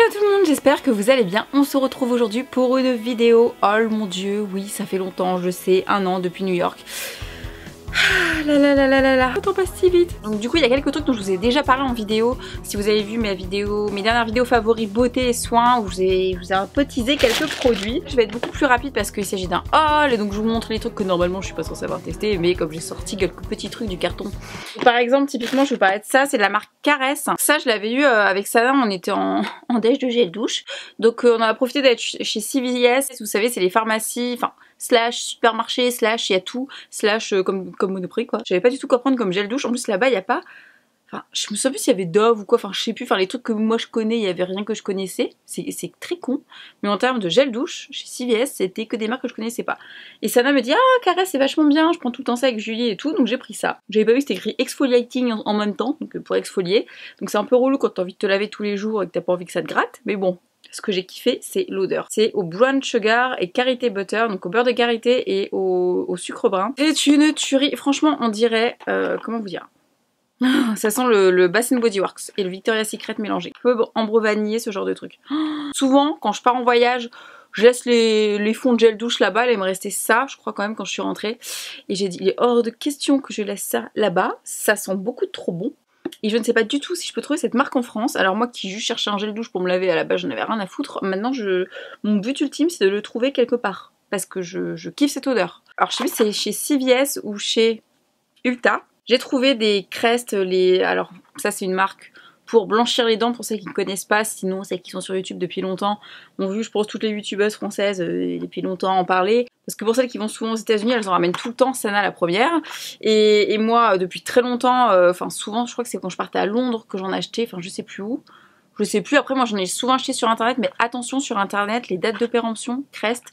Hello tout le monde, j'espère que vous allez bien. On se retrouve aujourd'hui pour une vidéo. Oh mon dieu, oui ça fait longtemps, je sais, 1 an depuis New York. Ah là là là là là là, le temps passe si vite. Donc du coup il y a quelques trucs dont je vous ai déjà parlé en vidéo. Si vous avez vu mes dernières vidéos favoris beauté et soins, où je vous ai un peu teasé quelques produits. Je vais être beaucoup plus rapide parce qu'il s'agit d'un haul et donc je vous montre les trucs que normalement je suis pas censée avoir testé, mais comme j'ai sorti quelques petits trucs du carton. Par exemple typiquement je vous parlais de ça, c'est de la marque Caresse. Ça je l'avais eu avec Sana, on était en déj de gel douche. Donc on a profité d'être chez CVS, vous savez c'est les pharmacies, enfin slash supermarché, slash il y a tout, slash comme Monoprix quoi. J'avais pas du tout quoi prendre comme gel douche, en plus là-bas il y a pas, enfin je me souviens plus s'il y avait Dove ou quoi, enfin je sais plus, enfin les trucs que moi je connais, il y avait rien que je connaissais, c'est très con, mais en termes de gel douche, chez CVS c'était que des marques que je connaissais pas. Et Sana me dit ah Caresse c'est vachement bien, je prends tout le temps ça avec Julie et tout, donc j'ai pris ça. J'avais pas vu c'était écrit exfoliating en même temps, donc pour exfolier, donc c'est un peu relou quand t'as envie de te laver tous les jours et que t'as pas envie que ça te gratte, mais bon. Ce que j'ai kiffé, c'est l'odeur. C'est au brown sugar et karité butter, donc au beurre de karité et au sucre brun. C'est une tuerie. Franchement, on dirait... comment vous dire, ça sent le Bath Body Works et le Victoria's Secret mélangé. Ambre vanillé, ce genre de truc. Souvent, quand je pars en voyage, je laisse les fonds de gel douche là-bas. Il me restait ça, je crois quand même, quand je suis rentrée. Et j'ai dit, il est hors de question que je laisse ça là-bas. Ça sent beaucoup trop bon. Et je ne sais pas du tout si je peux trouver cette marque en France. Alors moi qui juste cherchais un gel douche pour me laver à la base, j'en avais rien à foutre. Maintenant, mon but ultime, c'est de le trouver quelque part. Parce que je kiffe cette odeur. Alors je sais plus si c'est chez CVS ou chez Ulta. J'ai trouvé des Crest, alors ça c'est une marque pour blanchir les dents pour celles qui ne connaissent pas, sinon celles qui sont sur YouTube depuis longtemps ont vu, je pense, toutes les youtubeuses françaises depuis longtemps en parler. Parce que pour celles qui vont souvent aux États-Unis, elles en ramènent tout le temps, Sana la première. Et moi, depuis très longtemps, enfin souvent, je crois que c'est quand je partais à Londres que j'en achetais, enfin je sais plus où. Je sais plus, après moi j'en ai souvent acheté sur internet, mais attention sur internet, les dates de péremption, Crest,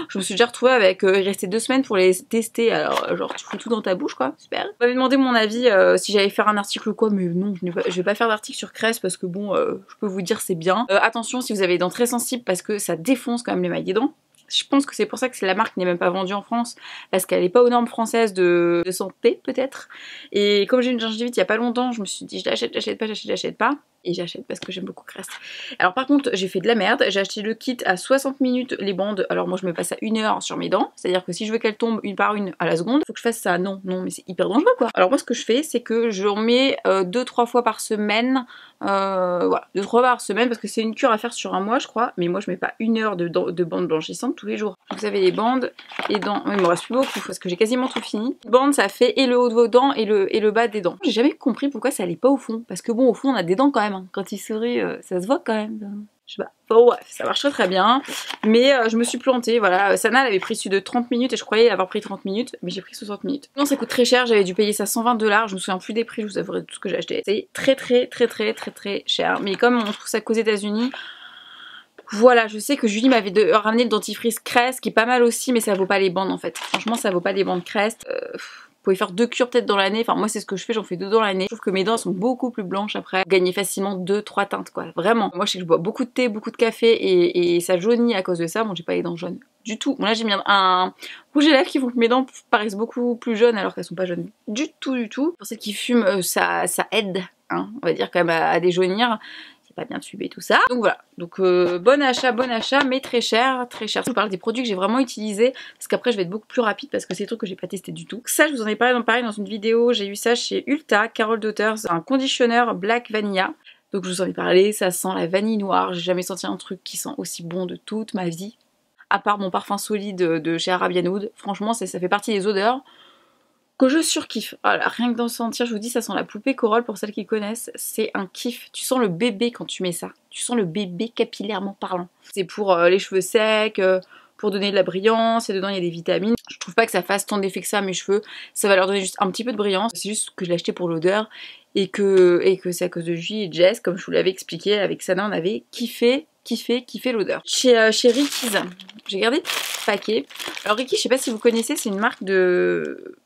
je me suis déjà retrouvée avec, il restait 2 semaines pour les tester, alors genre tu fous tout dans ta bouche quoi, super. Vous m'avez demandé mon avis si j'allais faire un article ou quoi, mais non, je vais pas faire d'article sur Crest parce que bon, je peux vous dire c'est bien. Attention si vous avez les dents très sensibles parce que ça défonce quand même les mailles des dents. Je pense que c'est pour ça que la marque n'est même pas vendue en France, parce qu'elle n'est pas aux normes françaises de santé peut-être. Et comme j'ai une gingivite il y a pas longtemps, je me suis dit j'achète pas. Et j'achète parce que j'aime beaucoup Crest. Alors par contre j'ai fait de la merde, j'ai acheté le kit à 60 minutes les bandes, alors moi je me passe à 1 heure sur mes dents, c'est à dire que si je veux qu'elles tombent une par une à la seconde, faut que je fasse ça, non mais c'est hyper dangereux quoi. Alors moi ce que je fais c'est que j'en mets 2-3 fois par semaine, voilà, 2-3 fois par semaine parce que c'est une cure à faire sur un mois je crois, mais moi je mets pas 1 heure de bandes blanchissantes tous les jours. Vous avez les bandes, les dents, il me reste plus beaucoup parce que j'ai quasiment tout fini. Les bandes ça fait et le haut de vos dents et le bas des dents. J'ai jamais compris pourquoi ça allait pas au fond, parce que bon au fond on a des dents quand même. Quand il sourit, ça se voit quand même. Je sais pas. Bon, ouais, ça marche très bien. Mais je me suis plantée, voilà. Sana elle avait pris celui de 30 minutes et je croyais avoir pris 30 minutes, mais j'ai pris 60 minutes. Non, ça coûte très cher, j'avais dû payer ça 120 $. Je me souviens plus des prix, je vous avouerai tout ce que j'ai acheté. C'est très cher. Mais comme on trouve ça qu'aux États-Unis, voilà, je sais que Julie m'avait ramené le dentifrice Crest qui est pas mal aussi, mais ça vaut pas les bandes en fait. Franchement, ça vaut pas les bandes Crest. Vous pouvez faire 2 cures peut-être dans l'année, enfin moi c'est ce que je fais, j'en fais 2 dans l'année. Je trouve que mes dents sont beaucoup plus blanches après. Vous gagnez facilement 2-3 teintes quoi, vraiment. Moi je sais que je bois beaucoup de thé, beaucoup de café et ça jaunit à cause de ça, bon j'ai pas les dents jaunes du tout. Bon là j'ai mis un rouge à lèvres qui font que mes dents paraissent beaucoup plus jaunes alors qu'elles sont pas jaunes du tout. Pour celles qui fument, ça aide, hein, on va dire quand même à déjaunir. Pas bien tubé tout ça. Donc voilà, donc bon achat, mais très cher. Je vous parle des produits que j'ai vraiment utilisés parce qu'après je vais être beaucoup plus rapide parce que c'est des trucs que j'ai pas testé du tout. Ça je vous en ai parlé dans une vidéo, j'ai eu ça chez Ulta, Carol Daughters, un conditionneur Black Vanilla. Donc je vous en ai parlé, ça sent la vanille noire, j'ai jamais senti un truc qui sent aussi bon de toute ma vie. À part mon parfum solide de chez Arabian Wood, franchement ça fait partie des odeurs que je surkiffe. Voilà, rien que d'en sentir, je vous dis, ça sent la poupée Corolle pour celles qui connaissent, c'est un kiff. Tu sens le bébé quand tu mets ça, tu sens le bébé capillairement parlant. C'est pour les cheveux secs, pour donner de la brillance, et dedans il y a des vitamines. Je trouve pas que ça fasse tant d'effet que ça à mes cheveux, ça va leur donner juste un petit peu de brillance, c'est juste que je l'ai acheté pour l'odeur, et que c'est à cause de Julie et Jess, comme je vous l'avais expliqué, avec Sana on avait kiffé l'odeur. Chez Ricky's, j'ai gardé le paquet. Alors Ricky, je sais pas si vous connaissez, c'est une marque de...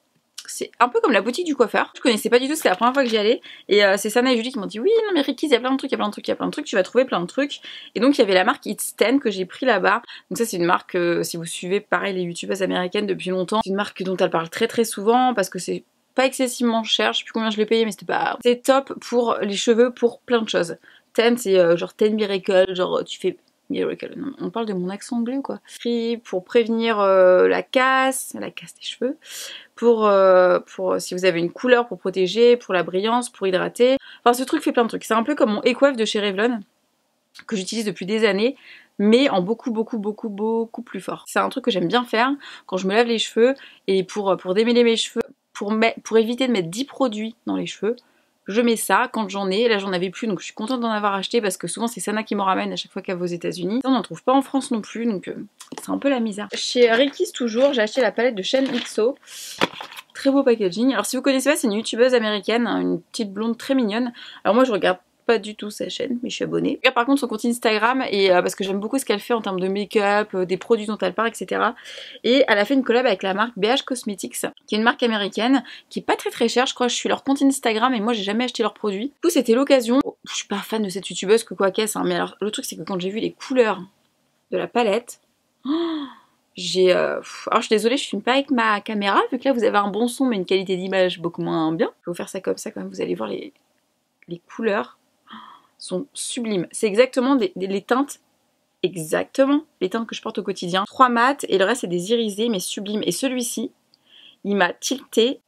C'est un peu comme la boutique du coiffeur. Je connaissais pas du tout, c'était la première fois que j'y allais. Et c'est Sana et Julie qui m'ont dit oui, non mais Ricky's, il y a plein de trucs, tu vas trouver plein de trucs. Et donc il y avait la marque It's 10 que j'ai pris là-bas. Donc ça c'est une marque, si vous suivez pareil les youtubeuses américaines depuis longtemps, c'est une marque dont elle parle très souvent parce que c'est pas excessivement cher, je sais plus combien je l'ai payé mais c'était pas... C'est top pour les cheveux, pour plein de choses. 10, c'est genre 10 miracle, genre tu fais miracle. Non, on parle de mon accent anglais ou quoi? Pour prévenir la casse des cheveux, pour si vous avez une couleur, pour protéger, pour la brillance, pour hydrater. Enfin, ce truc fait plein de trucs. C'est un peu comme mon Ecoif de chez Revlon, que j'utilise depuis des années, mais en beaucoup plus fort. C'est un truc que j'aime bien faire quand je me lave les cheveux, et pour démêler mes cheveux, pour éviter de mettre 10 produits dans les cheveux, je mets ça quand j'en ai. Là j'en avais plus, donc je suis contente d'en avoir acheté parce que souvent c'est Sana qui m'en ramène à chaque fois qu'elle va aux États-Unis. On n'en trouve pas en France non plus, donc c'est un peu la misère. Chez Ricky's toujours, j'ai acheté la palette de Shen XO. Très beau packaging. Alors si vous connaissez pas, c'est une youtubeuse américaine, une petite blonde très mignonne. Alors moi je regarde pas du tout sa chaîne, mais je suis abonnée. Par contre son compte Instagram, et parce que j'aime beaucoup ce qu'elle fait en termes de make-up, des produits dont elle parle, etc. Et elle a fait une collab avec la marque BH Cosmetics, qui est une marque américaine, qui est pas très chère, je crois que je suis leur compte Instagram et moi j'ai jamais acheté leurs produits. Du coup c'était l'occasion. Je suis pas fan de cette youtubeuse que quoi qu'est-ce, hein, mais alors le truc c'est que quand j'ai vu les couleurs de la palette, alors je suis désolée, je filme pas avec ma caméra, vu que là vous avez un bon son mais une qualité d'image beaucoup moins bien. Je vais vous faire ça comme ça quand même, vous allez voir les couleurs sont sublimes. C'est exactement les teintes, exactement les teintes que je porte au quotidien. 3 mat et le reste c'est des irisés mais sublimes. Et celui-ci, il m'a tilté.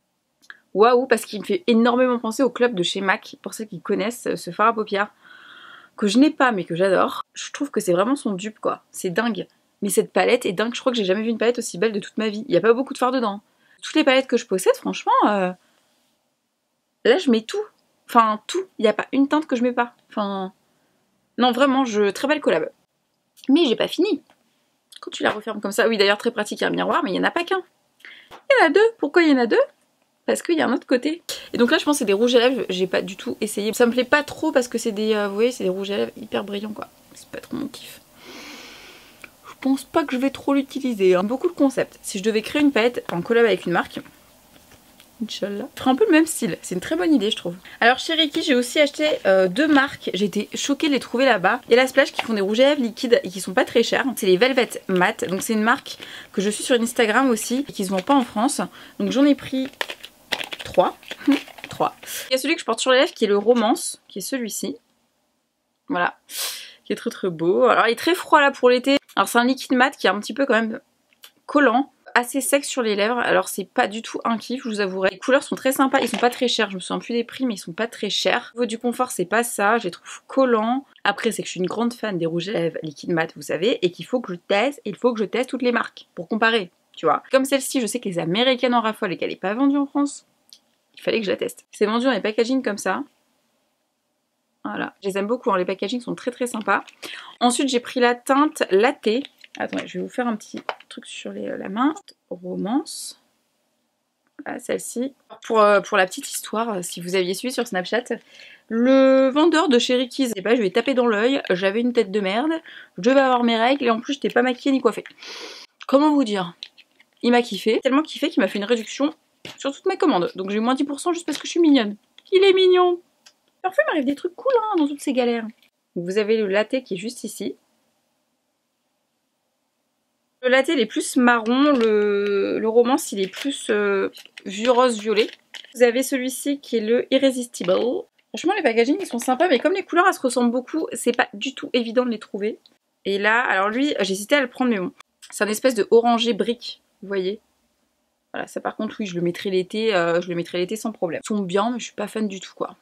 Waouh, parce qu'il me fait énormément penser au club de chez MAC, pour ceux qui connaissent ce fard à paupières, que je n'ai pas mais que j'adore. Je trouve que c'est vraiment son dupe quoi, c'est dingue. Mais cette palette est dingue, je crois que j'ai jamais vu une palette aussi belle de toute ma vie. Il n'y a pas beaucoup de fard dedans. Toutes les palettes que je possède, franchement, là je mets tout. Enfin, tout. Il n'y a pas une teinte que je mets pas. Enfin, non, vraiment, très belle collab. Mais j'ai pas fini. Quand tu la refermes comme ça, oui, d'ailleurs, très pratique, il y a un miroir, mais il n'y en a pas qu'un. Il y en a deux. Pourquoi il y en a deux? Parce qu'il y a un autre côté. Et donc là, je pense que c'est des rouges à lèvres. J'ai pas du tout essayé. Ça me plaît pas trop parce que c'est des, vous voyez, c'est des rouges à lèvres hyper brillants, quoi. C'est pas trop mon kiff. Je pense pas que je vais trop l'utiliser. Hein. Beaucoup le concept. Si je devais créer une palette en collab avec une marque, Inch'Allah. Je ferai un peu le même style, c'est une très bonne idée je trouve. Alors chez Ricky j'ai aussi acheté 2 marques, j'ai été choquée de les trouver là-bas. Il y a la Splash qui font des rouges à lèvres liquides et qui sont pas très chers. C'est les Velvet Matte, donc c'est une marque que je suis sur Instagram aussi et qui se vend pas en France. Donc j'en ai pris 3. 3. Il y a celui que je porte sur les lèvres qui est le Romance, qui est celui-ci. Voilà, qui est très beau. Alors il est très froid là pour l'été. Alors c'est un liquide mat qui est un petit peu quand même collant, assez sec sur les lèvres, alors c'est pas du tout un kiff, je vous avouerai. Les couleurs sont très sympas, ils sont pas très chers, je me souviens plus des prix mais ils sont pas très chers. Au niveau du confort c'est pas ça, je les trouve collants. Après c'est que je suis une grande fan des rouges à lèvres liquide mat vous savez, et qu'il faut que je teste, et il faut que je teste toutes les marques pour comparer, tu vois. Comme celle-ci je sais que les américaines en raffolent et qu'elle est pas vendue en France, il fallait que je la teste. C'est vendu dans les packaging comme ça. Voilà, je les aime beaucoup, hein. Les packaging sont très sympas. Ensuite j'ai pris la teinte Latte. Attendez, je vais vous faire un petit truc sur la main. Romance. Voilà, celle-ci. Pour la petite histoire, si vous aviez suivi sur Snapchat, le vendeur de chez Ricky's, je sais pas, je lui ai tapé dans l'œil, j'avais une tête de merde, je devais avoir mes règles et en plus j'étais pas maquillée ni coiffée. Comment vous dire? Il m'a kiffé, tellement kiffé qu'il m'a fait une réduction sur toutes mes commandes. Donc j'ai eu moins 10% juste parce que je suis mignonne. Il est mignon. Parfois il m'arrive des trucs cool hein, dans toutes ces galères. Donc, vous avez le latte qui est juste ici. Le latte il est plus marron, le romance il est plus vieux rose violet. Vous avez celui-ci qui est le Irresistible. Franchement les packaging ils sont sympas mais comme les couleurs elles se ressemblent beaucoup, c'est pas du tout évident de les trouver. Et là, alors lui j'ai hésité à le prendre mais bon, c'est un espèce de orangé brique, vous voyez. Voilà, ça par contre oui je le mettrai l'été, sans problème. Ils sont bien mais je suis pas fan du tout quoi.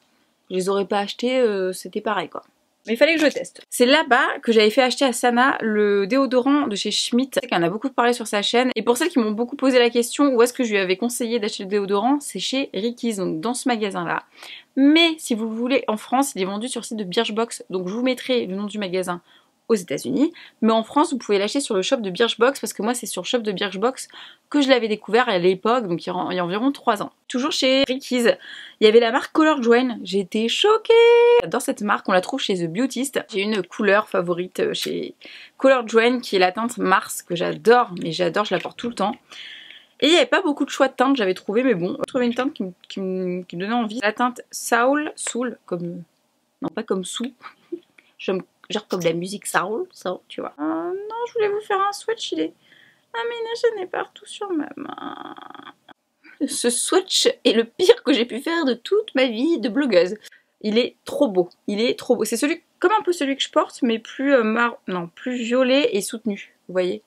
Je les aurais pas achetés, c'était pareil quoi. Mais il fallait que je teste. C'est là-bas que j'avais fait acheter à Sana le déodorant de chez Schmitt. Je sais qu'elle en a beaucoup parlé sur sa chaîne. Et pour celles qui m'ont beaucoup posé la question où est-ce que je lui avais conseillé d'acheter le déodorant, c'est chez Ricky's, donc dans ce magasin-là. Mais si vous le voulez en France, il est vendu sur le site de Birchbox. Donc je vous mettrai le nom du magasin aux États-Unis, mais en France vous pouvez l'acheter sur le shop de Birchbox parce que moi c'est sur le shop de Birchbox que je l'avais découvert à l'époque, donc il y a environ 3 ans. Toujours chez Ricky's, il y avait la marque Color Joanne, j'ai été choquée. J'adore cette marque, on la trouve chez The Beautist. J'ai une couleur favorite chez Color Joanne qui est la teinte Mars que j'adore, mais j'adore, je la porte tout le temps. Et il n'y avait pas beaucoup de choix de teintes, j'avais trouvé, mais bon, j'ai trouvé une teinte qui me donnait envie. La teinte Soul, comme... non pas comme Sou, genre comme de la musique soul, tu vois. Non, je voulais vous faire un swatch, il est aménagé partout sur ma main. Ce swatch est le pire que j'ai pu faire de toute ma vie de blogueuse. Il est trop beau, c'est celui comme un peu celui que je porte, mais plus plus violet et soutenu, vous voyez.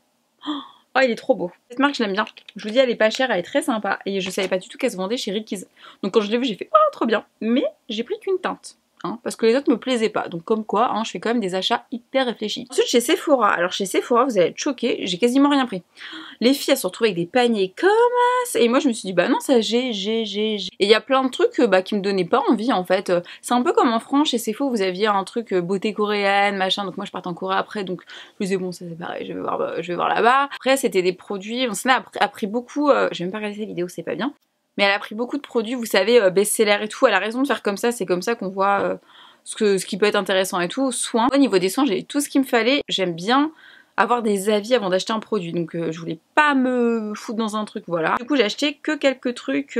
Oh, il est trop beau. Cette marque, je l'aime bien. Je vous dis, elle est pas chère, elle est très sympa. Et je savais pas du tout qu'elle se vendait chez Ricky's. Donc quand je l'ai vue, j'ai fait, oh, trop bien. Mais j'ai pris qu'une teinte. Hein, parce que les autres me plaisaient pas. Donc comme quoi, hein, je fais quand même des achats hyper réfléchis. Ensuite, chez Sephora. Alors chez Sephora, vous allez être choqués, j'ai quasiment rien pris. Les filles, elles se retrouvent avec des paniers comme ça. Et moi, je me suis dit, bah non, ça j'ai. Et il y a plein de trucs qui me donnaient pas envie, en fait. C'est un peu comme en France, chez Sephora, vous aviez un truc beauté coréenne, machin. Donc moi, je partais en Corée après. Donc je me disais, bon, ça c'est pareil, je vais voir là-bas. Après, c'était des produits. On s'en a pris beaucoup. J'ai même pas regardé ces vidéos, c'est pas bien. Mais elle a pris beaucoup de produits, vous savez, best-seller et tout. Elle a raison de faire comme ça, c'est comme ça qu'on voit ce qui peut être intéressant et tout. Soins. Au niveau des soins, j'ai tout ce qu'il me fallait. J'aime bien avoir des avis avant d'acheter un produit. Donc je voulais pas me foutre dans un truc, voilà. Du coup, j'ai acheté que quelques trucs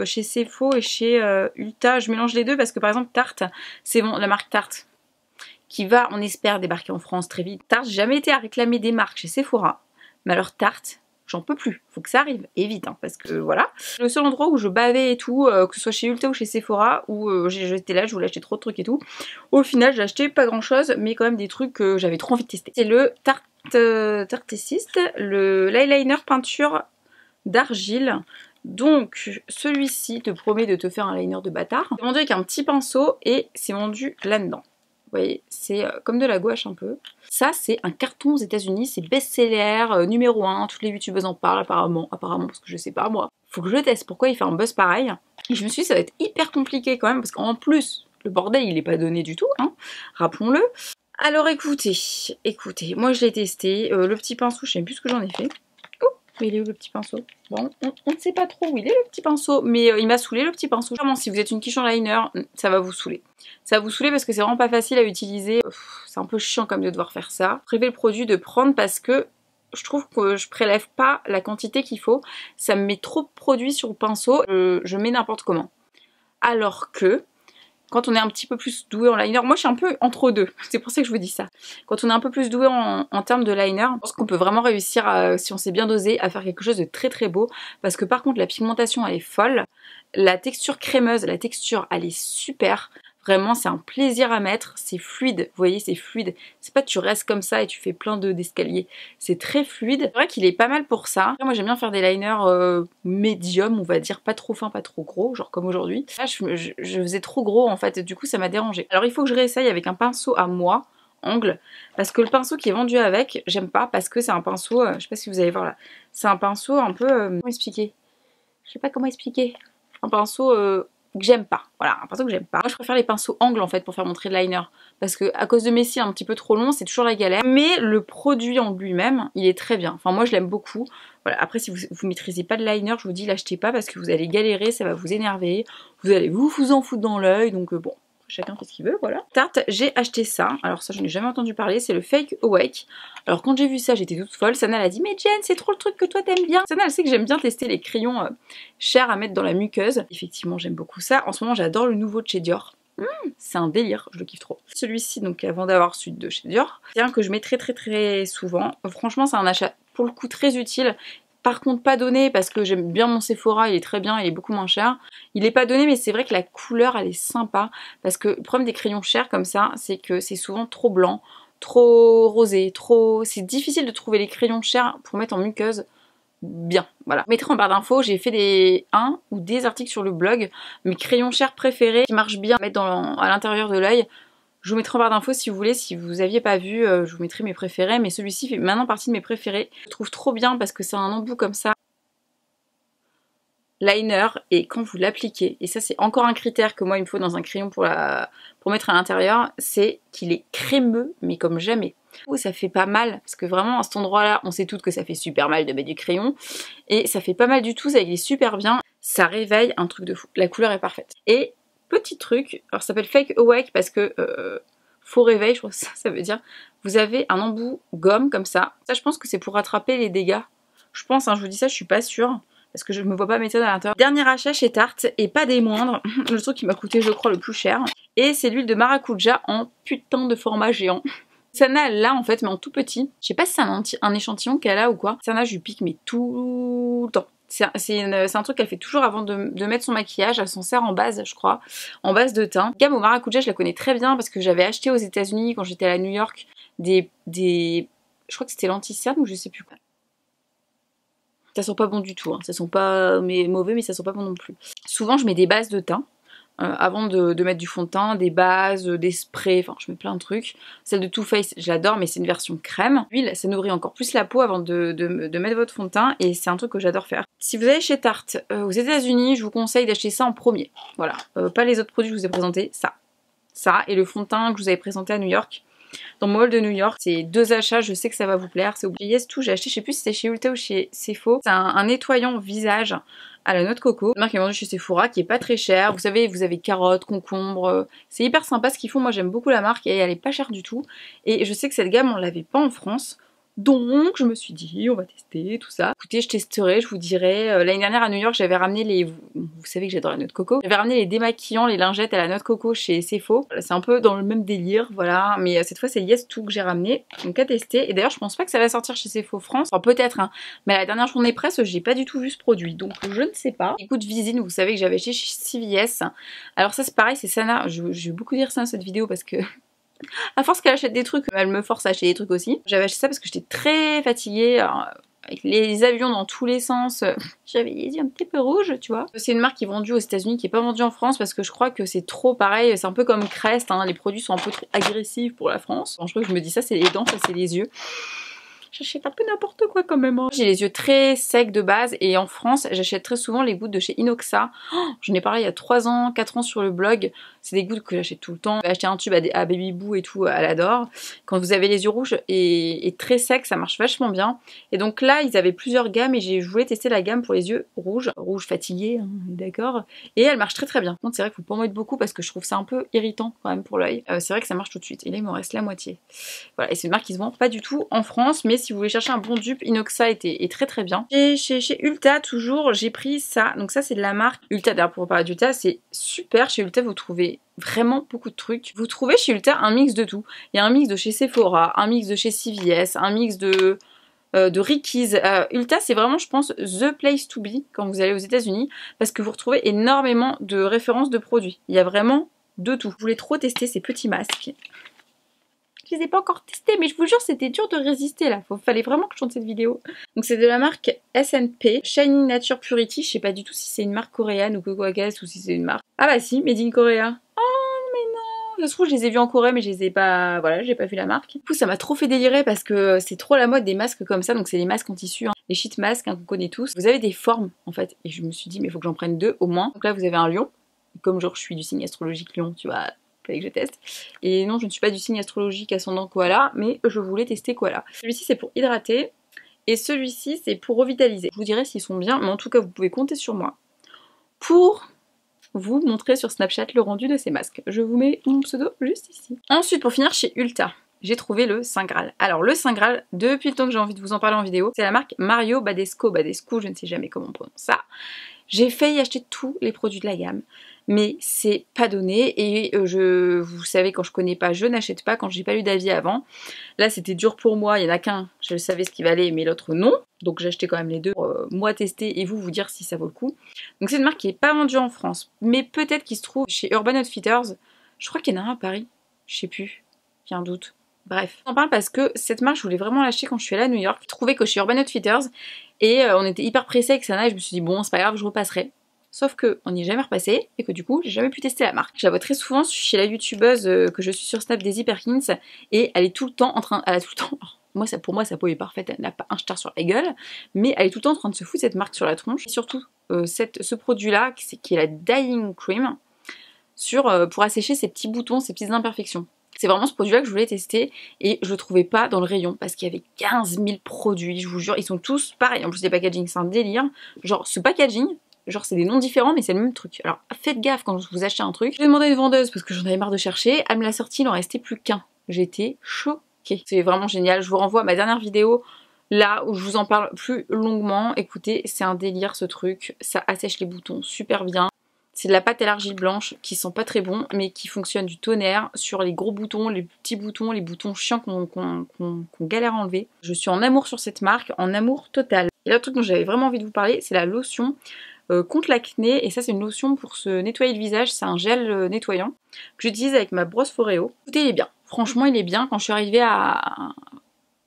chez Sephora et chez Ulta. Je mélange les deux parce que par exemple, Tarte, c'est bon, la marque Tarte qui va, on espère, débarquer en France très vite. Tarte, j'ai jamais été à réclamer des marques chez Sephora. Mais alors Tarte, j'en peux plus, faut que ça arrive, et vite, hein, parce que voilà. Le seul endroit où je bavais et tout, que ce soit chez Ulta ou chez Sephora, où j'étais là, je voulais acheter trop de trucs et tout. Au final, j'ai acheté pas grand chose, mais quand même des trucs que j'avais trop envie de tester. C'est le Tartessiste, l'eyeliner peinture d'argile. Donc celui-ci te promet de te faire un liner de bâtard. C'est vendu avec un petit pinceau et c'est vendu là-dedans. Vous voyez, c'est comme de la gouache un peu. Ça, c'est un carton aux États-Unis, c'est best-seller, numéro 1, toutes les youtubeuses en parlent apparemment, parce que je sais pas moi. Faut que je le teste, pourquoi il fait un buzz pareil. Et je me suis dit, ça va être hyper compliqué quand même, parce qu'en plus, le bordel, il est pas donné du tout, hein, rappelons-le. Alors écoutez, moi je l'ai testé, le petit pinceau, je sais même plus ce que j'en ai fait. Il est où le petit pinceau? Bon, on ne sait pas trop où il est le petit pinceau, mais il m'a saoulé le petit pinceau. Vraiment, si vous êtes une quiche en liner, ça va vous saouler. Ça va vous saouler parce que c'est vraiment pas facile à utiliser. C'est un peu chiant comme de devoir faire ça. Préférez le produit de prendre parce que je trouve que je prélève pas la quantité qu'il faut. Ça me met trop de produit sur le pinceau, je mets n'importe comment. Alors que quand on est un petit peu plus doué en liner, moi je suis un peu entre deux, c'est pour ça que je vous dis ça. Quand on est un peu plus doué en termes de liner, je pense qu'on peut vraiment réussir, si on s'est bien dosé, à faire quelque chose de très très beau. Parce que par contre la pigmentation elle est folle, la texture crémeuse, la texture elle est super. Vraiment c'est un plaisir à mettre, c'est fluide, vous voyez c'est fluide. C'est pas tu restes comme ça et tu fais plein d'escaliers, c'est très fluide. C'est vrai qu'il est pas mal pour ça. Après, moi j'aime bien faire des liners médium, on va dire, pas trop fin, pas trop gros, genre comme aujourd'hui. Là je faisais trop gros en fait, du coup ça m'a dérangé. Alors il faut que je réessaye avec un pinceau à moi, angle, parce que le pinceau qui est vendu avec, j'aime pas parce que c'est un pinceau, je sais pas si vous allez voir là, c'est un pinceau un peu, comment expliquer? Je sais pas comment expliquer. Un pinceau que j'aime pas, voilà, un pinceau que j'aime pas. Moi je préfère les pinceaux angles en fait pour faire mon trait de liner, parce que à cause de mes cils un petit peu trop longs, c'est toujours la galère. Mais le produit en lui-même, il est très bien. Enfin moi je l'aime beaucoup. Voilà, après si vous maîtrisez pas de liner, je vous dis l'achetez pas parce que vous allez galérer, ça va vous énerver, vous allez vous en foutre dans l'œil, donc bon. Chacun fait ce qu'il veut, voilà. Tarte, j'ai acheté ça. Alors ça, je n'ai jamais entendu parler. C'est le Fake Awake. Alors quand j'ai vu ça, j'étais toute folle. Sana elle a dit, mais Jen, c'est trop le truc que toi t'aimes bien. Sana elle sait que j'aime bien tester les crayons chers à mettre dans la muqueuse. Effectivement, j'aime beaucoup ça. En ce moment, j'adore le nouveau de chez Dior. C'est un délire, je le kiffe trop. Celui-ci, donc avant d'avoir celui de chez Dior, c'est un que je mets très souvent. Franchement, c'est un achat pour le coup très utile. Par contre pas donné parce que j'aime bien mon Sephora, il est très bien, il est beaucoup moins cher. Il est pas donné mais c'est vrai que la couleur elle est sympa parce que le problème des crayons chers comme ça c'est que c'est souvent trop blanc, trop rosé, trop... C'est difficile de trouver les crayons chers pour mettre en muqueuse bien, voilà. Je mettrai en barre d'infos, j'ai fait un ou des articles sur le blog, mes crayons chers préférés qui marchent bien à mettre à l'intérieur de l'œil. Je vous mettrai en barre d'infos si vous voulez, si vous aviez pas vu, je vous mettrai mes préférés, mais celui-ci fait maintenant partie de mes préférés. Je le trouve trop bien parce que c'est un embout comme ça, liner, et quand vous l'appliquez, et ça c'est encore un critère que moi il me faut dans un crayon pour mettre à l'intérieur, c'est qu'il est crémeux, mais comme jamais. Ça fait pas mal, parce que vraiment à cet endroit-là, on sait toutes que ça fait super mal de mettre du crayon, et ça fait pas mal du tout, ça il est super bien, ça réveille un truc de fou, la couleur est parfaite. Et petit truc, alors ça s'appelle Fake Awake parce que faux réveil, je crois que ça veut dire. Vous avez un embout gomme comme ça. Ça je pense que c'est pour rattraper les dégâts. Je pense, hein, je vous dis ça, je suis pas sûre. Parce que je me vois pas mettre ça à l'intérieur. Dernier achat chez Tarte, et pas des moindres. Le truc qui m'a coûté je crois le plus cher. Et c'est l'huile de maracuja en putain de format géant. Sana elle l'a en fait mais en tout petit. Je sais pas si c'est un échantillon qu'elle a ou quoi. Sana je lui pique mais tout le temps. C'est un truc qu'elle fait toujours avant de mettre son maquillage. Elle s'en sert en base, je crois, en base de teint. La gamme au maracuja, je la connais très bien parce que j'avais acheté aux États-Unis quand j'étais à New York je crois que c'était l'anti-cerne ou je sais plus quoi. Ça sent pas bon du tout, hein. Ça sent pas mauvais, mais ça sent pas bon non plus. Souvent, je mets des bases de teint. Avant de mettre du fond de teint, des bases, des sprays, enfin je mets plein de trucs. Celle de Too Faced, je l'adore, mais c'est une version crème. L'huile, ça nourrit encore plus la peau avant de mettre votre fond de teint, et c'est un truc que j'adore faire. Si vous allez chez Tarte aux États-Unis, je vous conseille d'acheter ça en premier. Voilà, pas les autres produits que je vous ai présentés, ça et le fond de teint que je vous avais présenté à New York. Dans mon hall de New York, c'est 2 achats, je sais que ça va vous plaire, c'est obligé. Yes, tout, j'ai acheté, je sais plus si c'était chez Ulta ou chez Sephora. C'est un nettoyant visage à la noix de coco. Une marque qui est vendue chez Sephora, qui est pas très chère. Vous savez, vous avez carottes, concombres. C'est hyper sympa ce qu'ils font. Moi, j'aime beaucoup la marque et elle est pas chère du tout. Et je sais que cette gamme, on l'avait pas en France. Donc, je me suis dit, on va tester tout ça. Écoutez, je testerai, je vous dirai. L'année dernière à New York, j'avais ramené vous savez que j'adore la noix de coco. J'avais ramené les démaquillants, les lingettes à la noix de coco chez Sephora. C'est un peu dans le même délire, voilà. Mais cette fois, c'est Yes To que j'ai ramené. Donc, à tester. Et d'ailleurs, je pense pas que ça va sortir chez Sephora France. Enfin, peut-être, hein. Mais à la dernière journée presse, j'ai pas du tout vu ce produit. Donc, je ne sais pas. Écoute, Visine, vous savez que j'avais acheté chez CVS. Alors, ça, c'est pareil, c'est Sana. Je vais beaucoup dire ça dans cette vidéo parce que. À force qu'elle achète des trucs, elle me force à acheter des trucs aussi. J'avais acheté ça parce que j'étais très fatiguée, avec les avions dans tous les sens. J'avais les yeux un petit peu rouges, tu vois. C'est une marque qui est vendue aux États-Unis, qui est pas vendue en France parce que je crois que c'est trop pareil. C'est un peu comme Crest, hein, les produits sont un peu trop agressifs pour la France. Franchement, je me dis ça, c'est les dents, ça c'est les yeux. J'achète un peu n'importe quoi quand même. Hein. J'ai les yeux très secs de base et en France, j'achète très souvent les gouttes de chez Inoxa. Oh, j'en ai parlé il y a 3 ans, 4 ans sur le blog. C'est des gouttes que j'achète tout le temps. J'ai acheté un tube à Baby Boo et tout, elle adore. Quand vous avez les yeux rouges et très secs, ça marche vachement bien. Et donc là, ils avaient plusieurs gammes et je voulais tester la gamme pour les yeux rouges. Rouge fatigué, hein, d'accord. Et elle marche très très bien. Par contre, c'est vrai qu'il faut pas en mettre beaucoup parce que je trouve ça un peu irritant quand même pour l'œil. C'est vrai que ça marche tout de suite. Et là, il m'en reste la moitié. Voilà, et c'est une marque qui se vend pas du tout en France, mais si vous voulez chercher un bon dupe, Inoxa est très très bien. Et chez Ulta, toujours, j'ai pris ça. Donc ça, c'est de la marque Ulta. D'ailleurs, pour parler d'Ulta, c'est super. Chez Ulta, vous trouvez vraiment beaucoup de trucs. Vous trouvez chez Ulta un mix de tout. Il y a un mix de chez Sephora, un mix de chez CVS, un mix de Ricky's. Ulta, c'est vraiment, je pense, the place to be quand vous allez aux États-Unis parce que vous retrouvez énormément de références de produits. Il y a vraiment de tout. Je voulais trop tester ces petits masques. Je les ai pas encore testés, mais je vous jure, c'était dur de résister là. Fallait vraiment que je tourne cette vidéo. Donc c'est de la marque S&P, Shiny Nature Purity. Je sais pas du tout si c'est une marque coréenne ou Coco-Agas ou si c'est une marque. Ah bah si, Made in Korea. Oh mais non. Ça se trouve, je les ai vus en Corée, mais je les ai pas. Voilà, j'ai pas vu la marque. Du coup, ça m'a trop fait délirer parce que c'est trop la mode des masques comme ça. Donc c'est des masques en tissu, hein. Les sheet masks hein, qu'on connaît tous. Vous avez des formes en fait. Et je me suis dit, mais il faut que j'en prenne 2 au moins. Donc là, vous avez un lion. Comme genre, je suis du signe astrologique lion, tu vois. Fallait que je teste. Et non, je ne suis pas du signe astrologique ascendant koala, mais je voulais tester koala. Celui-ci c'est pour hydrater et celui-ci c'est pour revitaliser. Je vous dirai s'ils sont bien, mais en tout cas vous pouvez compter sur moi pour vous montrer sur Snapchat le rendu de ces masques. Je vous mets mon pseudo juste ici. Ensuite, pour finir, chez Ulta, j'ai trouvé le Saint Graal. Alors le Saint Graal, depuis le temps que j'ai envie de vous en parler en vidéo, c'est la marque Mario Badescu. Badescu, je ne sais jamais comment on prononce ça. J'ai failli acheter tous les produits de la gamme, mais c'est pas donné et vous savez, quand je connais pas, je n'achète pas, quand j'ai pas lu d'avis avant. Là c'était dur pour moi, il y en a qu'un, je savais ce qui valait mais l'autre non, donc j'ai acheté quand même les deux pour moi tester et vous dire si ça vaut le coup. Donc c'est une marque qui est pas vendue en France, mais peut-être qu'il se trouve chez Urban Outfitters. Je crois qu'il y en a un à Paris, je sais plus, j'ai un doute. Bref, j'en parle parce que cette marque, je voulais vraiment l'acheter quand je suis allée à New York. Je trouvais que chez Urban Outfitters, et on était hyper pressés avec Sana, et je me suis dit bon, c'est pas grave, je repasserai. Sauf que on n'y est jamais repassé, et que du coup, j'ai jamais pu tester la marque. Je la vois très souvent chez la youtubeuse que je suis sur Snap, Daisy Perkins, et elle est tout le temps en train... Elle a tout le temps... pour moi, sa peau est parfaite, elle n'a pas un star sur la gueule, mais elle est tout le temps en train de se foutre cette marque sur la tronche. Et surtout, ce produit-là, qui est la Dyeing Cream, pour assécher ces petits boutons, ces petites imperfections. C'est vraiment ce produit-là que je voulais tester et je le trouvais pas dans le rayon parce qu'il y avait 15 000 produits, je vous jure, ils sont tous pareils. En plus, les packaging, c'est un délire. Genre, ce packaging, genre, c'est des noms différents, mais c'est le même truc. Alors, faites gaffe quand vous achetez un truc. J'ai demandé à une vendeuse parce que j'en avais marre de chercher. Elle me l'a sorti, il en restait plus qu'un. J'étais choquée. C'est vraiment génial. Je vous renvoie à ma dernière vidéo là où je vous en parle plus longuement. Écoutez, c'est un délire ce truc. Ça assèche les boutons super bien. C'est de la pâte à l'argile blanche qui sent pas très bon mais qui fonctionne du tonnerre sur les gros boutons, les petits boutons, les boutons chiants qu'on galère à enlever. Je suis en amour sur cette marque, en amour total. Et là, le truc dont j'avais vraiment envie de vous parler, c'est la lotion contre l'acné. Et ça, c'est une lotion pour se nettoyer le visage. C'est un gel nettoyant que j'utilise avec ma brosse Foreo. Écoutez, il est bien. Franchement, il est bien. Quand je suis arrivée à...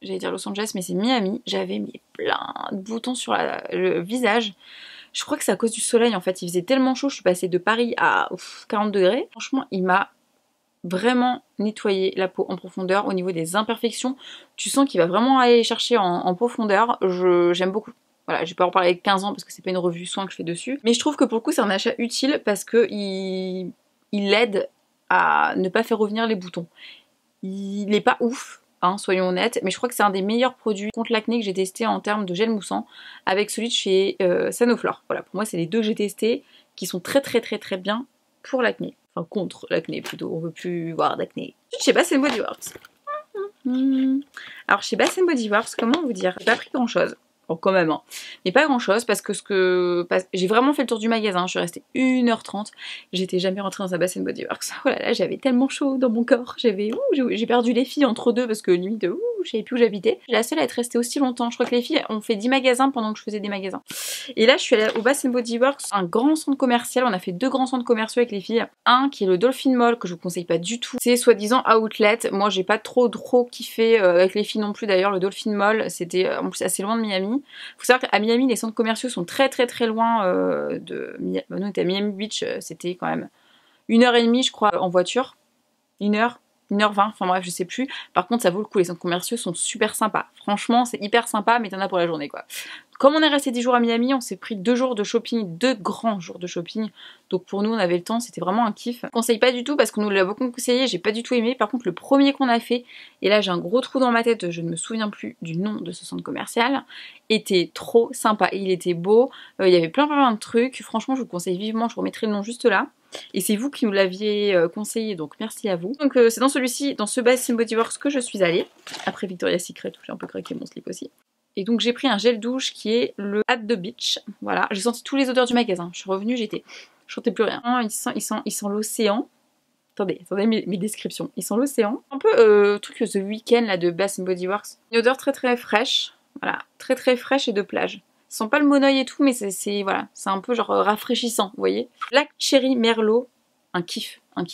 j'allais dire Los Angeles, mais c'est Miami. J'avais mis plein de boutons sur le visage. Je crois que c'est à cause du soleil, en fait. Il faisait tellement chaud. Je suis passée de Paris à 40 degrés. Franchement, il m'a vraiment nettoyer la peau en profondeur au niveau des imperfections. Tu sens qu'il va vraiment aller chercher en profondeur. J'aime beaucoup. Voilà, je vais pas en parler avec 15 ans parce que c'est pas une revue soin que je fais dessus. Mais je trouve que pour le coup c'est un achat utile parce que il aide à ne pas faire revenir les boutons. Il est pas ouf, hein, soyons honnêtes, mais je crois que c'est un des meilleurs produits contre l'acné que j'ai testé en termes de gel moussant avec celui de chez Sanoflore. Voilà, pour moi c'est les deux que j'ai testés qui sont très bien pour l'acné. Enfin, contre l'acné plutôt, on veut plus voir d'acné. Chez Bath Body Works. Alors chez Bath Body Works, comment vous dire, j'ai pas pris grand chose. Bon, quand même, hein. Mais pas grand chose parce que j'ai vraiment fait le tour du magasin. Je suis restée 1h30. J'étais jamais rentrée dans un Bath Body Works. Oh là là, j'avais tellement chaud dans mon corps. J'ai perdu les filles entre deux parce que limite, je savais plus où j'habitais. J'ai la seule à être restée aussi longtemps. Je crois que les filles ont fait 10 magasins pendant que je faisais des magasins. Et là, je suis allée au Bath Body Works, un grand centre commercial. On a fait 2 grands centres commerciaux avec les filles. Un qui est le Dolphin Mall que je vous conseille pas du tout. C'est soi-disant outlet. Moi, j'ai pas trop nous avec les filles non plus d'ailleurs. Le Dolphin Mall, c'était en plus assez loin de Miami. Faut savoir qu'à Miami, les centres commerciaux sont très loin de Miami. Nous, on était à Miami Beach, c'était quand même 1h30 je crois en voiture. 1h, 1h20, enfin bref, je sais plus. Par contre, ça vaut le coup, les centres commerciaux sont super sympas. Franchement, c'est hyper sympa, mais t'en as pour la journée quoi. Comme on est resté 10 jours à Miami, on s'est pris 2 jours de shopping, 2 grands jours de shopping. Donc pour nous, on avait le temps, c'était vraiment un kiff. Je conseille pas du tout parce qu'on nous l'a beaucoup conseillé, j'ai pas du tout aimé. Par contre, le premier qu'on a fait, et là j'ai un gros trou dans ma tête, je ne me souviens plus du nom de ce centre commercial, était trop sympa. Il était beau, il y avait plein de trucs. Franchement, je vous conseille vivement, je vous remettrai le nom juste là. Et c'est vous qui nous l'aviez conseillé, donc merci à vous. Donc c'est dans celui-ci, dans ce Bath Body Works que je suis allée. Après Victoria's Secret, où j'ai un peu craqué mon slip aussi. Et donc j'ai pris un gel douche qui est le At the Beach. Voilà, j'ai senti tous les odeurs du magasin. Je suis revenue, je sentais plus rien. Il sent l'océan. Attendez mes descriptions. Il sent l'océan. Un peu truc The Weeknd là de Bath Body Works. Une odeur très fraîche. Voilà, très fraîche et de plage. Ça sent pas le monoeil et tout, mais c'est voilà, c'est un peu genre rafraîchissant, vous voyez. Black Cherry Merlot, un kiff. Vous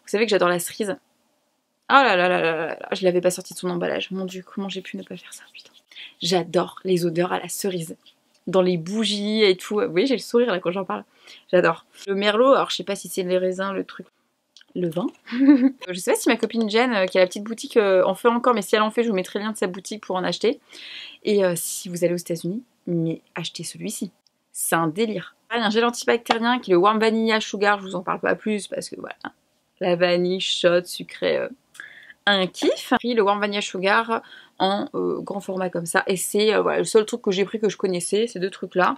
savez que j'adore la cerise. Oh là, je l'avais pas sorti de son emballage. Mon dieu, comment j'ai pu ne pas faire ça, putain. J'adore les odeurs à la cerise. Dans les bougies et tout. Vous voyez, j'ai le sourire là quand j'en parle. J'adore. Le merlot, alors je sais pas si c'est les raisins, le truc. Le vin. Je sais pas si ma copine Jen, qui a la petite boutique, en fait encore, mais si elle en fait, je vous mettrai le lien de sa boutique pour en acheter. Et si vous allez aux États-Unis, mais achetez celui-ci. C'est un délire. Il y a un gel antibactérien qui est le Warm Vanilla Sugar, je vous en parle pas plus parce que voilà. La vanille chaude, sucrée, un kiff. J'ai pris le Warm Vanilla Sugar en grand format comme ça. Et c'est voilà, le seul truc que j'ai pris que je connaissais, ces 2 trucs là.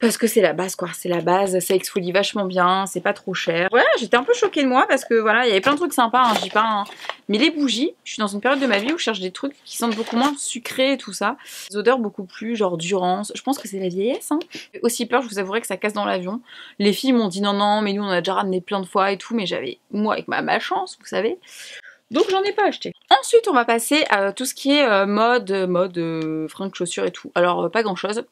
Parce que c'est la base quoi, c'est la base, ça exfolie vachement bien, c'est pas trop cher. Voilà, j'étais un peu choquée de moi parce que voilà, il y avait plein de trucs sympas, hein, je dis pas. Hein. Mais les bougies, je suis dans une période de ma vie où je cherche des trucs qui sentent beaucoup moins sucrés et tout ça. Des odeurs beaucoup plus genre durance. Je pense que c'est la vieillesse. Hein. J'ai aussi peur, je vous avouerai que ça casse dans l'avion. Les filles m'ont dit non, mais nous on a déjà ramené plein de fois et tout, mais j'avais, moi avec ma malchance, vous savez. Donc j'en ai pas acheté. Ensuite on va passer à tout ce qui est mode, fringues, chaussures et tout. Alors pas grand chose.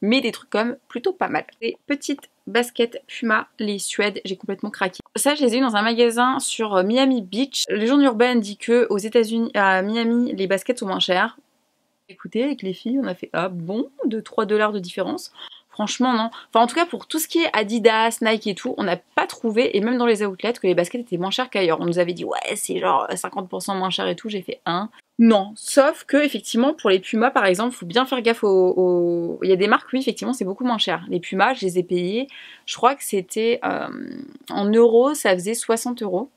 Mais des trucs comme plutôt pas mal. Des petites baskets Puma, les Suèdes, j'ai complètement craqué. Ça, je les ai eu dans un magasin sur Miami Beach. Les Légende urbaine dit que aux États-Unis, à Miami, les baskets sont moins chères. Écoutez, avec les filles, on a fait ah bon, de 3 $ de différence. Franchement, non. Enfin, en tout cas, pour tout ce qui est Adidas, Nike et tout, on n'a pas trouvé, et même dans les outlets, que les baskets étaient moins chères qu'ailleurs. On nous avait dit, ouais, c'est genre 50% moins cher et tout. J'ai fait non, sauf que effectivement pour les Pumas par exemple, faut bien faire gaffe il y a des marques, oui effectivement c'est beaucoup moins cher. Les Pumas, je les ai payés, je crois que c'était en euros, ça faisait 60 €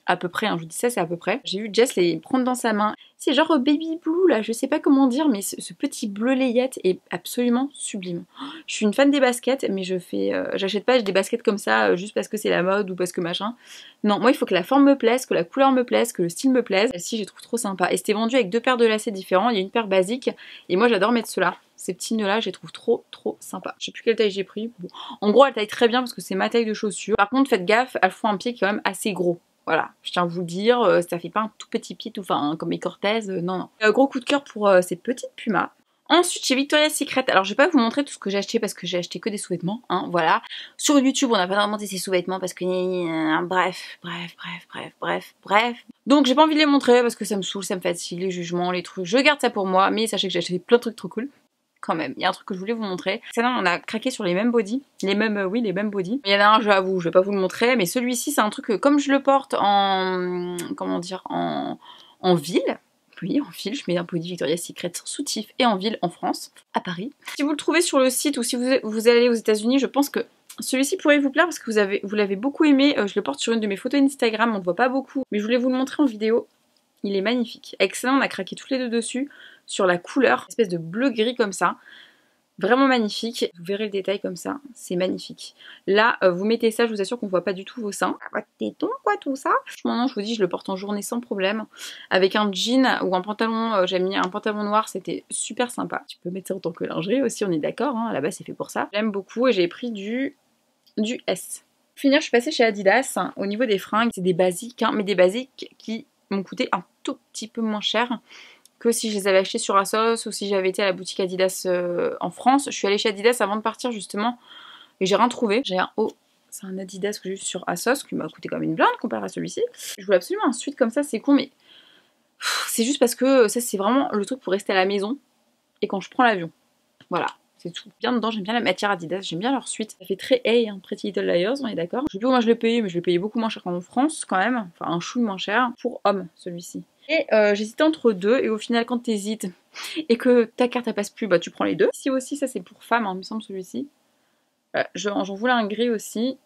à peu près, hein, je vous dis ça c'est à peu près. J'ai vu Jess les prendre dans sa main. C'est genre baby blue là, je sais pas comment dire, mais ce petit bleu layette est absolument sublime. Je suis une fan des baskets, mais j'achète pas des baskets comme ça juste parce que c'est la mode ou parce que machin. Non, moi il faut que la forme me plaise, que la couleur me plaise, que le style me plaise. Celle-ci je les trouve trop sympa. Et c'était vendu avec 2 paires de lacets différents, il y a une paire basique, et moi j'adore mettre ceux-là. Ces petits nœuds là, je les trouve trop sympas. Je sais plus quelle taille j'ai pris. Bon. En gros elle taille très bien parce que c'est ma taille de chaussure. Par contre faites gaffe, elles font un pied quand même assez gros. Voilà, je tiens à vous le dire, ça fait pas un tout petit pied, tout, enfin comme mes Cortez, non. Gros coup de cœur pour ces petites Pumas. Ensuite chez Victoria's Secret, alors je vais pas vous montrer tout ce que j'ai acheté parce que j'ai acheté que des sous-vêtements, hein, voilà. Sur YouTube on n'a pas vraiment ces sous-vêtements parce que bref. Donc j'ai pas envie de les montrer parce que ça me saoule, ça me fatigue, les jugements, les trucs. Je garde ça pour moi, mais sachez que j'ai acheté plein de trucs trop cool. Quand même, il y a un truc que je voulais vous montrer. Sinon on a craqué sur les mêmes bodys, les mêmes bodys. Il y en a un, j'avoue, je vais pas vous le montrer, mais celui-ci c'est un truc que comme je le porte en, comment dire, en ville. Oui, en ville, je mets un body Victoria's Secret soutif et en ville en France, à Paris. Si vous le trouvez sur le site ou si vous allez aux États-Unis, je pense que celui-ci pourrait vous plaire parce que vous l'avez beaucoup aimé. Je le porte sur une de mes photos Instagram, on ne voit pas beaucoup, mais je voulais vous le montrer en vidéo. Il est magnifique. Excellent, on a craqué tous les deux dessus sur la couleur, une espèce de bleu-gris comme ça. Vraiment magnifique. Vous verrez le détail comme ça, c'est magnifique. Là, vous mettez ça, je vous assure qu'on voit pas du tout vos seins. Votre téton, quoi, tout ça. Franchement, je vous dis, je le porte en journée sans problème. Avec un jean ou un pantalon, j'ai mis un pantalon noir, c'était super sympa. Tu peux mettre ça en tant que lingerie aussi, on est d'accord, hein, à la base c'est fait pour ça. J'aime beaucoup et j'ai pris du S. Pour finir, je suis passée chez Adidas. Au niveau des fringues, c'est des basiques, hein, mais des basiques qui m'ont coûté un tout petit peu moins cher que si je les avais achetés sur Asos ou si j'avais été à la boutique Adidas en France. Je suis allée chez Adidas avant de partir justement et j'ai rien trouvé. J'ai un haut, c'est un Adidas que j'ai eu sur Asos qui m'a coûté comme une blinde comparé à celui-ci. Je voulais absolument un sweat comme ça, c'est con mais c'est juste parce que ça c'est vraiment le truc pour rester à la maison et quand je prends l'avion. Voilà. C'est tout bien dedans, j'aime bien la matière Adidas, j'aime bien leur suite. Ça fait très hey, hein, Pretty Little Liars, on est d'accord. Je sais plus comment je l'ai payé, mais je l'ai payé beaucoup moins cher qu'en France quand même. Enfin un chou moins cher pour homme celui-ci. Et j'hésitais entre deux et au final quand t'hésites et que ta carte elle passe plus, bah tu prends les deux. Ici aussi ça c'est pour femmes, hein, il me semble celui-ci. J'en voulais un gris aussi.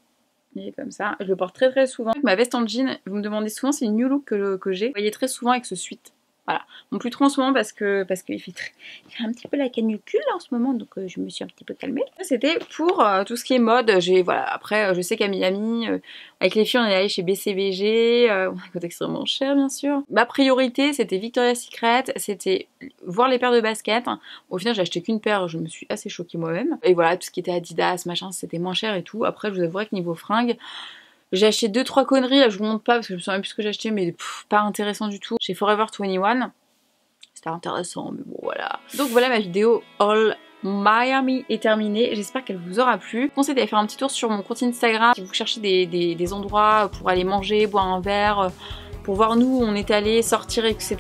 Il est comme ça. Je le porte très très souvent. Ma veste en jean, vous me demandez souvent, c'est une New Look que j'ai. Vous voyez très souvent avec ce sweat. Voilà. Bon, plus trop en ce moment parce qu'il fait un petit peu la canicule là, en ce moment, donc je me suis un petit peu calmée. C'était pour tout ce qui est mode. Voilà. Après, je sais qu'à Miami, avec les filles, on est allé chez BCBG, on a coûté extrêmement cher bien sûr. Ma priorité, c'était Victoria's Secret, c'était voir les paires de baskets. Au final, j'ai acheté qu'une paire, je me suis assez choquée moi-même. Et voilà, tout ce qui était Adidas, machin, c'était moins cher et tout. Après, je vous avouerai que niveau fringues, j'ai acheté 2-3 conneries, là je vous montre pas parce que je me souviens plus ce que j'ai acheté, mais pas intéressant du tout. Chez Forever 21, c'était intéressant, mais bon voilà. Donc voilà, ma vidéo All Miami est terminée, j'espère qu'elle vous aura plu. Je vous conseille d'aller faire un petit tour sur mon compte Instagram si vous cherchez des endroits pour aller manger, boire un verre, pour voir nous où on est allé, sortir, etc.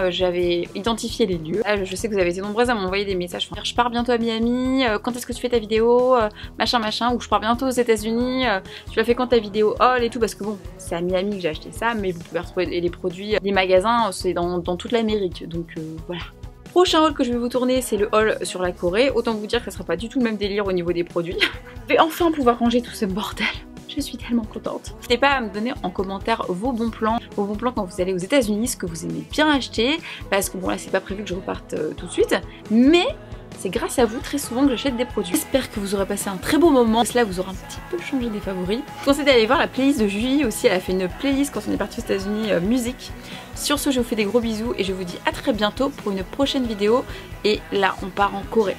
J'avais identifié les lieux. Là, je sais que vous avez été nombreuses à m'envoyer des messages. Je pars bientôt à Miami, quand est-ce que tu fais ta vidéo, machin, ou je pars bientôt aux États-Unis, tu l'as fait quand ta vidéo haul et tout, parce que bon, c'est à Miami que j'ai acheté ça, mais vous pouvez retrouver les produits, les magasins, c'est dans toute l'Amérique, donc voilà. Prochain haul que je vais vous tourner, c'est le haul sur la Corée. Autant vous dire que ça sera pas du tout le même délire au niveau des produits. Je vais enfin pouvoir ranger tout ce bordel. Je suis tellement contente. N'hésitez pas à me donner en commentaire vos bons plans quand vous allez aux États-Unis, ce que vous aimez bien acheter, parce que bon là c'est pas prévu que je reparte tout de suite, mais c'est grâce à vous très souvent que j'achète des produits. J'espère que vous aurez passé un très beau moment. Cela vous aura un petit peu changé des favoris. Je vous conseille d'aller voir la playlist de Julie aussi. Elle a fait une playlist quand on est parti aux États-Unis musique. Sur ce, je vous fais des gros bisous et je vous dis à très bientôt pour une prochaine vidéo. Et là, on part en Corée.